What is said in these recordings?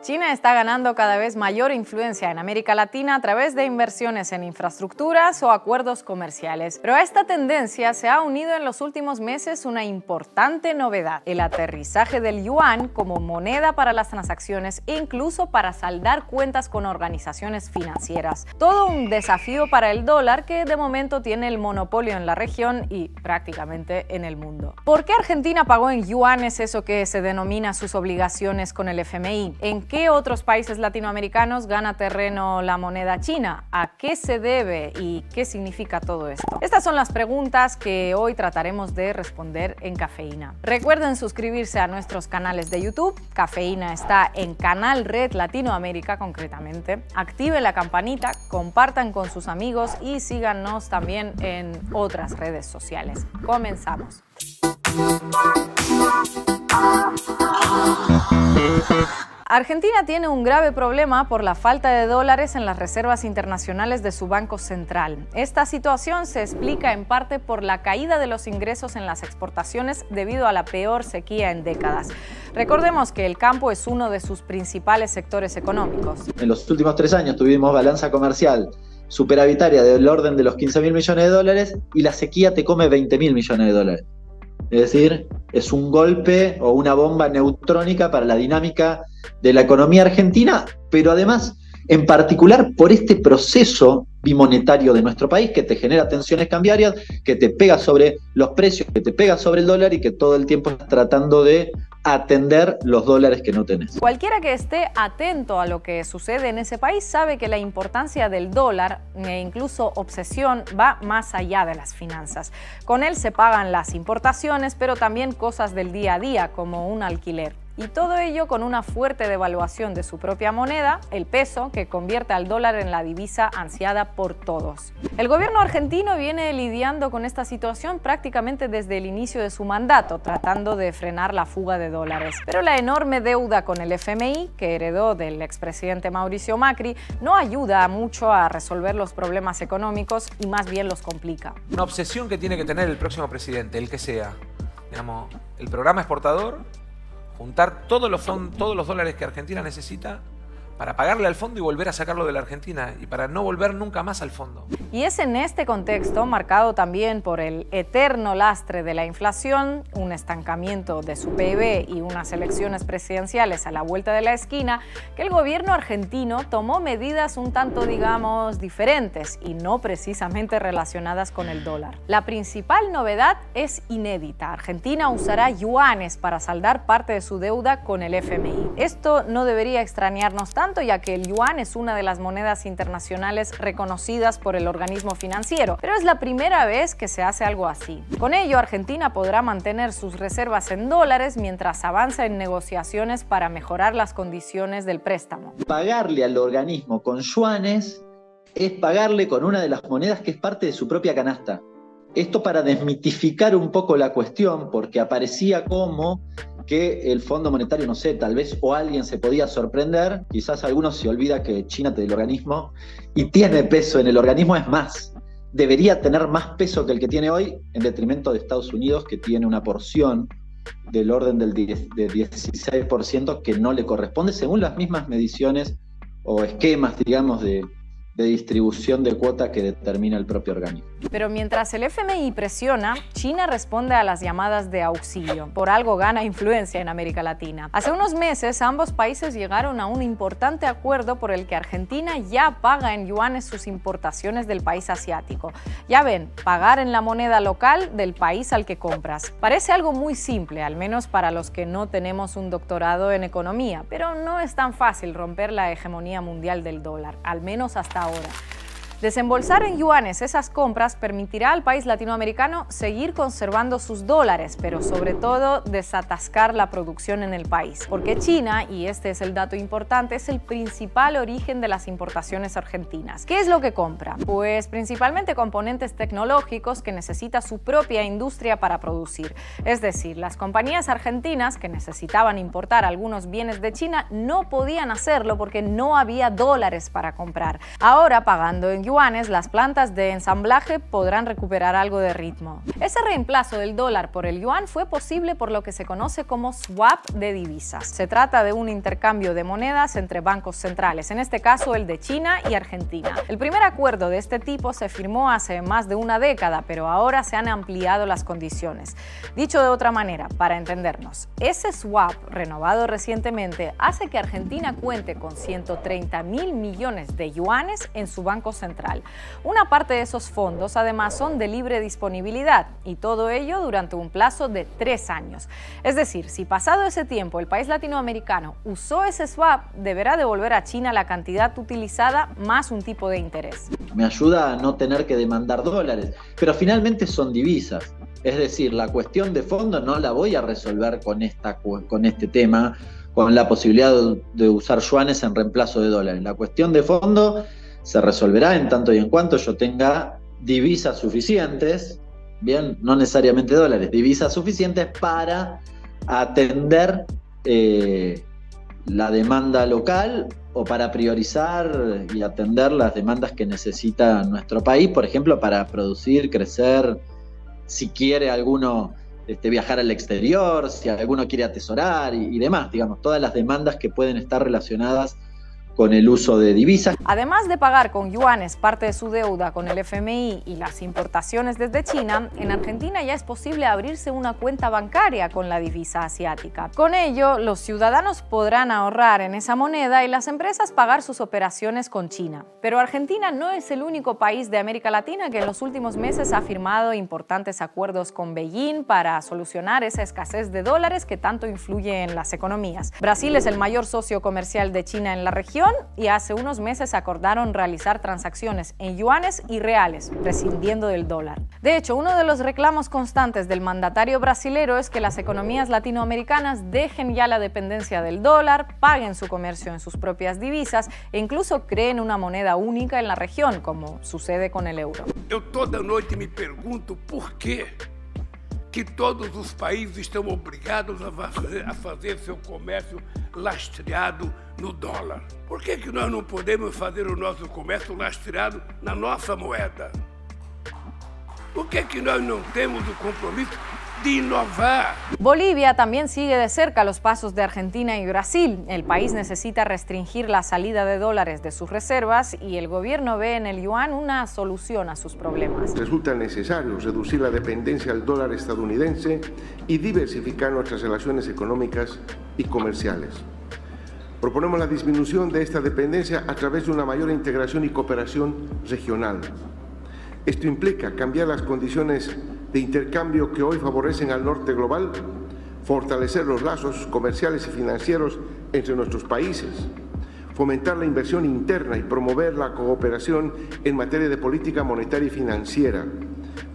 China está ganando cada vez mayor influencia en América Latina a través de inversiones en infraestructuras o acuerdos comerciales. Pero a esta tendencia se ha unido en los últimos meses una importante novedad: el aterrizaje del yuan como moneda para las transacciones e incluso para saldar cuentas con organizaciones financieras. Todo un desafío para el dólar, que de momento tiene el monopolio en la región y prácticamente en el mundo. ¿Por qué Argentina pagó en yuanes eso que se denomina sus obligaciones con el FMI? ¿En qué otros países latinoamericanos gana terreno la moneda china? ¿A qué se debe y qué significa todo esto? Estas son las preguntas que hoy trataremos de responder en Cafeína. Recuerden suscribirse a nuestros canales de YouTube. Cafeína está en Canal Red Latinoamérica concretamente. Activen la campanita, compartan con sus amigos y síganos también en otras redes sociales. Comenzamos. Argentina tiene un grave problema por la falta de dólares en las reservas internacionales de su Banco Central. Esta situación se explica en parte por la caída de los ingresos en las exportaciones debido a la peor sequía en décadas. Recordemos que el campo es uno de sus principales sectores económicos. En los últimos 3 años tuvimos balanza comercial superavitaria del orden de los 15.000 millones de dólares y la sequía te come 20.000 millones de dólares. Es decir, es un golpe o una bomba neutrónica para la dinámica de la economía argentina, pero además, en particular, por este proceso bimonetario de nuestro país que te genera tensiones cambiarias, que te pega sobre los precios, que te pega sobre el dólar y que todo el tiempo estás tratando de atender los dólares que no tenés. Cualquiera que esté atento a lo que sucede en ese país sabe que la importancia del dólar e incluso obsesión va más allá de las finanzas. Con él se pagan las importaciones, pero también cosas del día a día como un alquiler. Y todo ello con una fuerte devaluación de su propia moneda, el peso, que convierte al dólar en la divisa ansiada por todos. El gobierno argentino viene lidiando con esta situación prácticamente desde el inicio de su mandato, tratando de frenar la fuga de dólares. Pero la enorme deuda con el FMI, que heredó del expresidente Mauricio Macri, no ayuda mucho a resolver los problemas económicos y más bien los complica. Una obsesión que tiene que tener el próximo presidente, el que sea. Digamos, el programa exportador, juntar todos los dólares que Argentina necesita para pagarle al fondo y volver a sacarlo de la Argentina y para no volver nunca más al fondo. Y es en este contexto, marcado también por el eterno lastre de la inflación, un estancamiento de su PIB y unas elecciones presidenciales a la vuelta de la esquina, que el gobierno argentino tomó medidas un tanto, digamos, diferentes y no precisamente relacionadas con el dólar. La principal novedad es inédita. Argentina usará yuanes para saldar parte de su deuda con el FMI. Esto no debería extrañarnos tanto, ya que el yuan es una de las monedas internacionales reconocidas por el organismo financiero, pero es la primera vez que se hace algo así. Con ello, Argentina podrá mantener sus reservas en dólares mientras avanza en negociaciones para mejorar las condiciones del préstamo. Pagarle al organismo con yuanes es pagarle con una de las monedas que es parte de su propia canasta. Esto para desmitificar un poco la cuestión, porque aparecía como que el Fondo Monetario, no sé, tal vez o alguien se podía sorprender, quizás algunos se olvida que China del organismo y tiene peso en el organismo, es más, debería tener más peso que el que tiene hoy, en detrimento de Estados Unidos, que tiene una porción del orden del 16% que no le corresponde según las mismas mediciones o esquemas, digamos, de distribución de cuota que determina el propio organismo. Pero mientras el FMI presiona, China responde a las llamadas de auxilio. Por algo gana influencia en América Latina. Hace unos meses, ambos países llegaron a un importante acuerdo por el que Argentina ya paga en yuanes sus importaciones del país asiático. Ya ven, pagar en la moneda local del país al que compras. Parece algo muy simple, al menos para los que no tenemos un doctorado en economía, pero no es tan fácil romper la hegemonía mundial del dólar, al menos hasta ahora. Desembolsar en yuanes esas compras permitirá al país latinoamericano seguir conservando sus dólares, pero sobre todo desatascar la producción en el país. Porque China, y este es el dato importante, es el principal origen de las importaciones argentinas. ¿Qué es lo que compra? Pues principalmente componentes tecnológicos que necesita su propia industria para producir. Es decir, las compañías argentinas que necesitaban importar algunos bienes de China no podían hacerlo porque no había dólares para comprar. Ahora, pagando en yuanes, yuanes, las plantas de ensamblaje podrán recuperar algo de ritmo. Ese reemplazo del dólar por el yuan fue posible por lo que se conoce como swap de divisas. Se trata de un intercambio de monedas entre bancos centrales, en este caso el de China y Argentina. El primer acuerdo de este tipo se firmó hace más de una década, pero ahora se han ampliado las condiciones. Dicho de otra manera, para entendernos, ese swap renovado recientemente hace que Argentina cuente con 130.000 millones de yuanes en su banco central. Una parte de esos fondos además son de libre disponibilidad y todo ello durante un plazo de 3 años. Es decir, si pasado ese tiempo el país latinoamericano usó ese swap, deberá devolver a China la cantidad utilizada más un tipo de interés. Me ayuda a no tener que demandar dólares, pero finalmente son divisas. Es decir, la cuestión de fondo no la voy a resolver con este tema, con la posibilidad de usar yuanes en reemplazo de dólares. La cuestión de fondo se resolverá en tanto y en cuanto yo tenga divisas suficientes, bien, no necesariamente dólares, divisas suficientes para atender la demanda local o para priorizar y atender las demandas que necesita nuestro país, por ejemplo, para producir, crecer, si quiere alguno viajar al exterior, si alguno quiere atesorar y demás, digamos, todas las demandas que pueden estar relacionadas con el uso de divisas. Además de pagar con yuanes parte de su deuda con el FMI y las importaciones desde China, en Argentina ya es posible abrirse una cuenta bancaria con la divisa asiática. Con ello, los ciudadanos podrán ahorrar en esa moneda y las empresas pagar sus operaciones con China. Pero Argentina no es el único país de América Latina que en los últimos meses ha firmado importantes acuerdos con Beijing para solucionar esa escasez de dólares que tanto influye en las economías. Brasil es el mayor socio comercial de China en la región y hace unos meses acordaron realizar transacciones en yuanes y reales, prescindiendo del dólar. De hecho, uno de los reclamos constantes del mandatario brasilero es que las economías latinoamericanas dejen ya la dependencia del dólar, paguen su comercio en sus propias divisas e incluso creen una moneda única en la región, como sucede con el euro. Eu toda noite me pergunto por quê que todos os países estão obrigados a fazer seu comércio lastreado no dólar. Por que nós não podemos fazer o nosso comércio lastreado na nossa moeda? Por que nós não temos o compromisso de innovar? Bolivia también sigue de cerca los pasos de Argentina y Brasil. El país necesita restringir la salida de dólares de sus reservas y el gobierno ve en el yuan una solución a sus problemas. Resulta necesario reducir la dependencia al dólar estadounidense y diversificar nuestras relaciones económicas y comerciales. Proponemos la disminución de esta dependencia a través de una mayor integración y cooperación regional. Esto implica cambiar las condiciones de intercambio que hoy favorecen al norte global, fortalecer los lazos comerciales y financieros entre nuestros países, fomentar la inversión interna y promover la cooperación en materia de política monetaria y financiera,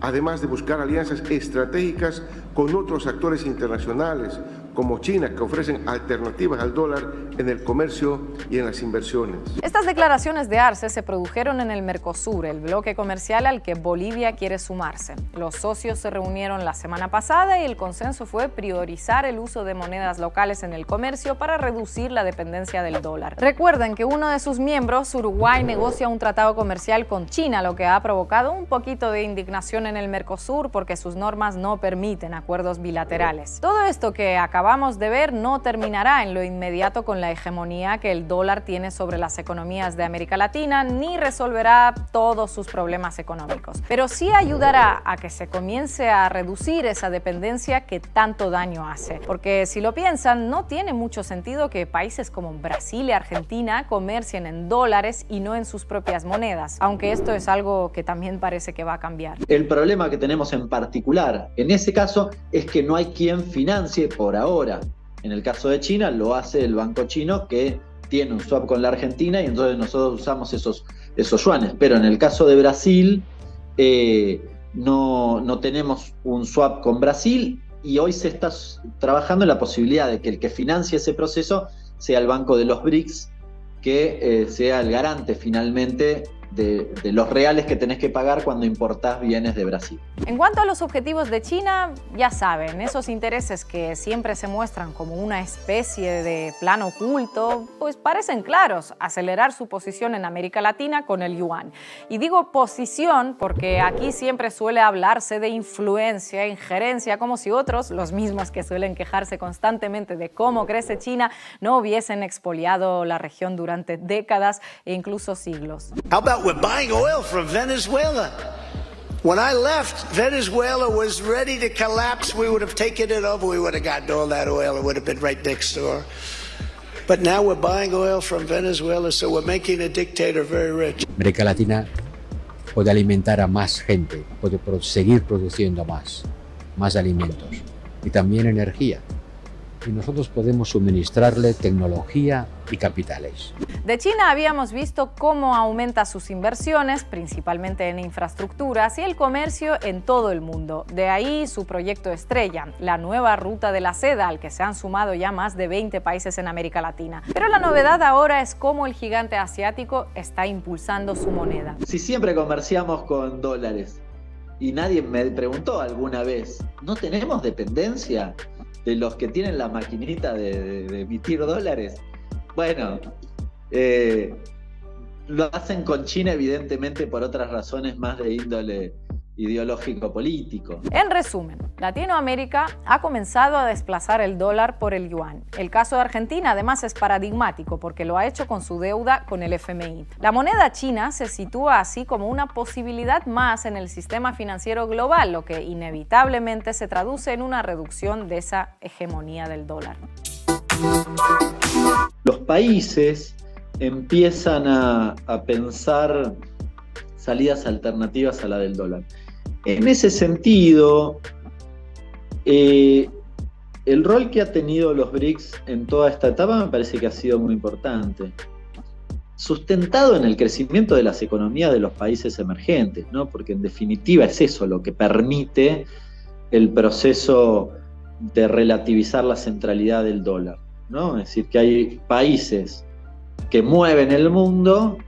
además de buscar alianzas estratégicas con otros actores internacionales, como China, que ofrecen alternativas al dólar en el comercio y en las inversiones. Estas declaraciones de Arce se produjeron en el Mercosur, el bloque comercial al que Bolivia quiere sumarse. Los socios se reunieron la semana pasada y el consenso fue priorizar el uso de monedas locales en el comercio para reducir la dependencia del dólar. Recuerden que uno de sus miembros, Uruguay, negocia un tratado comercial con China, lo que ha provocado un poquito de indignación en el Mercosur porque sus normas no permiten acuerdos bilaterales. Todo esto que acabamos de ver no terminará en lo inmediato con la hegemonía que el dólar tiene sobre las economías de América Latina, ni resolverá todos sus problemas económicos. Pero sí ayudará a que se comience a reducir esa dependencia que tanto daño hace. Porque si lo piensan, no tiene mucho sentido que países como Brasil y Argentina comercien en dólares y no en sus propias monedas, aunque esto es algo que también parece que va a cambiar. El problema que tenemos en particular en ese caso es que no hay quien financie por ahora. En el caso de China lo hace el banco chino, que tiene un swap con la Argentina y entonces nosotros usamos esos yuanes. Pero en el caso de Brasil no tenemos un swap con Brasil y hoy se está trabajando en la posibilidad de que el que financie ese proceso sea el Banco de los BRICS, que sea el garante finalmente de los reales que tenés que pagar cuando importás bienes de Brasil. En cuanto a los objetivos de China, ya saben, esos intereses que siempre se muestran como una especie de plan oculto, pues parecen claros: acelerar su posición en América Latina con el yuan. Y digo posición porque aquí siempre suele hablarse de influencia, injerencia, como si otros, los mismos que suelen quejarse constantemente de cómo crece China, no hubiesen expoliado la región durante décadas e incluso siglos. How about we're buying oil from Venezuela? When I left, Venezuela was ready to collapse. We would have taken it over. We would have gotten all that oil. It would have been right next door. But now we're buying oil from Venezuela, so we're making a dictator very rich. América Latina puede alimentar a más gente, puede seguir produciendo más alimentos y también energía. Y nosotros podemos suministrarle tecnología y capitales. De China habíamos visto cómo aumenta sus inversiones, principalmente en infraestructuras, y el comercio en todo el mundo. De ahí su proyecto estrella, la nueva ruta de la seda, al que se han sumado ya más de 20 países en América Latina. Pero la novedad ahora es cómo el gigante asiático está impulsando su moneda. Si siempre comerciamos con dólares, y nadie me preguntó alguna vez, ¿no tenemos dependencia de los que tienen la maquinita de emitir dólares? Bueno, lo hacen con China evidentemente por otras razones más de índole ideológico-político. En resumen, Latinoamérica ha comenzado a desplazar el dólar por el yuan. El caso de Argentina además es paradigmático porque lo ha hecho con su deuda con el FMI. La moneda china se sitúa así como una posibilidad más en el sistema financiero global, lo que inevitablemente se traduce en una reducción de esa hegemonía del dólar. Los países empiezan a pensar salidas alternativas a la del dólar. En ese sentido, el rol que ha tenido los BRICS en toda esta etapa me parece que ha sido muy importante, sustentado en el crecimiento de las economías de los países emergentes, ¿no? Porque en definitiva es eso lo que permite el proceso de relativizar la centralidad del dólar, ¿no? Es decir, que hay países que mueven el mundo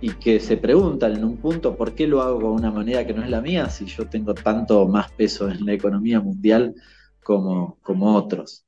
y que se preguntan en un punto ¿por qué lo hago con una moneda que no es la mía si yo tengo tanto más peso en la economía mundial como otros?